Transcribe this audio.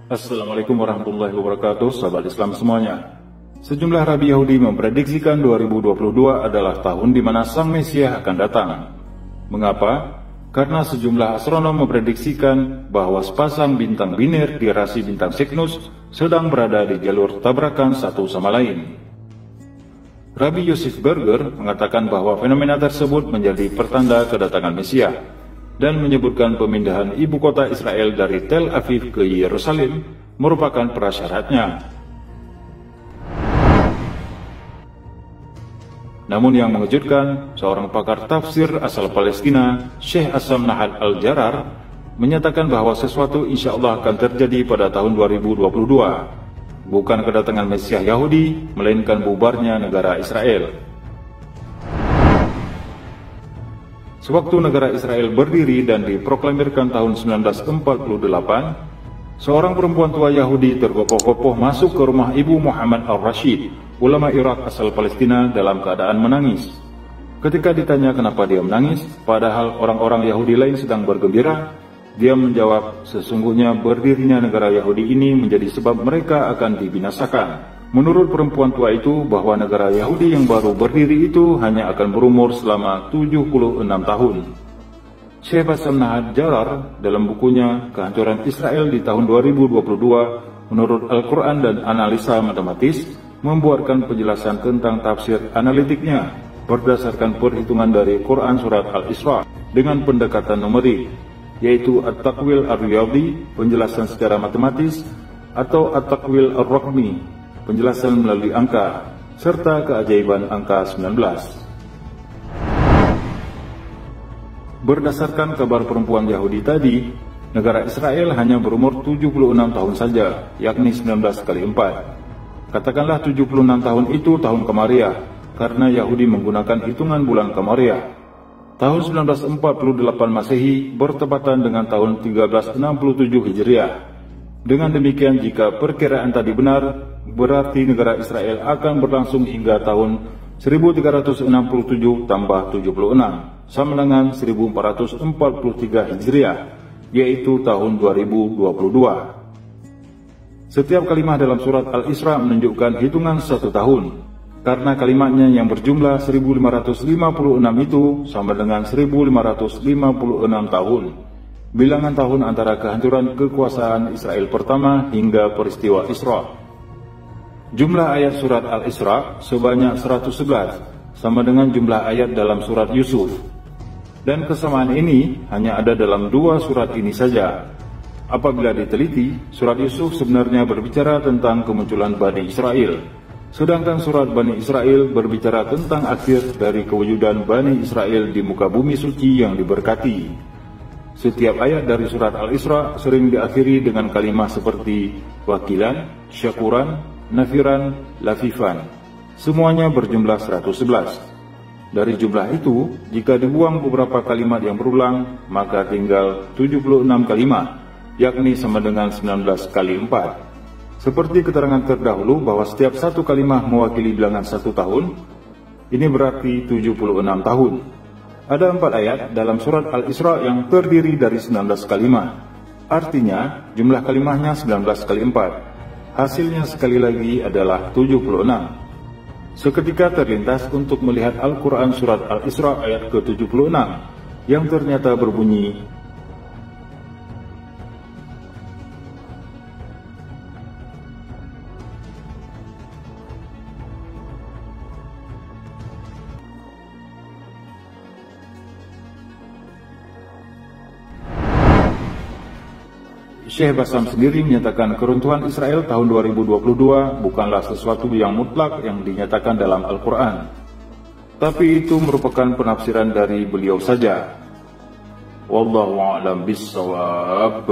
Assalamualaikum warahmatullahi wabarakatuh, sahabat Islam semuanya. Sejumlah rabi Yahudi memprediksikan 2022 adalah tahun di mana Sang Mesias akan datang. Mengapa? Karena sejumlah astronom memprediksikan bahwa sepasang bintang biner di rasi bintang Cygnus sedang berada di jalur tabrakan satu sama lain. Rabbi Yosef Berger mengatakan bahwa fenomena tersebut menjadi pertanda kedatangan Mesias, dan menyebutkan pemindahan ibu kota Israel dari Tel Aviv ke Yerusalem merupakan prasyaratnya. Namun yang mengejutkan, seorang pakar tafsir asal Palestina, Syekh Assam Nahal Al-Jarar, menyatakan bahwa sesuatu insya Allah akan terjadi pada tahun 2022. Bukan kedatangan Mesias Yahudi, melainkan bubarnya negara Israel. Sewaktu negara Israel berdiri dan diproklamirkan tahun 1948, seorang perempuan tua Yahudi tergopoh-gopoh masuk ke rumah Ibu Muhammad Al-Rashid, ulama Irak asal Palestina, dalam keadaan menangis. Ketika ditanya kenapa dia menangis, padahal orang-orang Yahudi lain sedang bergembira, dia menjawab, sesungguhnya berdirinya negara Yahudi ini menjadi sebab mereka akan dibinasakan. Menurut perempuan tua itu, bahwa negara Yahudi yang baru berdiri itu hanya akan berumur selama 76 tahun. Syekh Assam Nahal Jarar dalam bukunya Kehancuran Israel di tahun 2022 menurut Al-Quran dan Analisa Matematis membuatkan penjelasan tentang tafsir analitiknya berdasarkan perhitungan dari Quran Surat Al-Isra dengan pendekatan numerik, yaitu At-Taqwil Ar-Riyadi, penjelasan secara matematis, atau At-Taqwil Ar-Raqmi, penjelasan melalui angka, serta keajaiban angka 19. Berdasarkan kabar perempuan Yahudi tadi, negara Israel hanya berumur 76 tahun saja, yakni 19 kali 4. Katakanlah 76 tahun itu tahun Qamariah, karena Yahudi menggunakan hitungan bulan Qamariah. Tahun 1948 Masehi bertepatan dengan tahun 1367 Hijriah. Dengan demikian, jika perkiraan tadi benar, berarti negara Israel akan berlangsung hingga tahun 1367 tambah 76, sama dengan 1443 Hijriah, yaitu tahun 2022. Setiap kalimat dalam surat Al-Isra menunjukkan hitungan 1 tahun, karena kalimatnya yang berjumlah 1556 itu sama dengan 1556 tahun. Bilangan tahun antara kehancuran kekuasaan Israel pertama hingga peristiwa Isra. Jumlah ayat surat Al-Isra sebanyak 111, sama dengan jumlah ayat dalam surat Yusuf. Dan kesamaan ini hanya ada dalam 2 surat ini saja. Apabila diteliti, surat Yusuf sebenarnya berbicara tentang kemunculan Bani Israel, sedangkan surat Bani Israel berbicara tentang akhir dari kewujudan Bani Israel di muka bumi suci yang diberkati. Setiap ayat dari surat Al-Isra sering diakhiri dengan kalimat seperti wakilan, syakuran, nafiran, lafifan. Semuanya berjumlah 111. Dari jumlah itu, jika dibuang beberapa kalimat yang berulang, maka tinggal 76 kalimat, yakni sama dengan 19 kali 4. Seperti keterangan terdahulu bahwa setiap satu kalimat mewakili bilangan 1 tahun, ini berarti 76 tahun. Ada 4 ayat dalam surat Al-Isra yang terdiri dari 19 kalimat. Artinya, jumlah kalimatnya 19 kali 4. Hasilnya sekali lagi adalah 76. Seketika terlintas untuk melihat Al-Quran surat Al-Isra ayat ke-76, yang ternyata berbunyi, Syekh Bassam sendiri menyatakan keruntuhan Israel tahun 2022 bukanlah sesuatu yang mutlak yang dinyatakan dalam Al-Quran, tapi itu merupakan penafsiran dari beliau saja. Wallahu a'lam bishawab.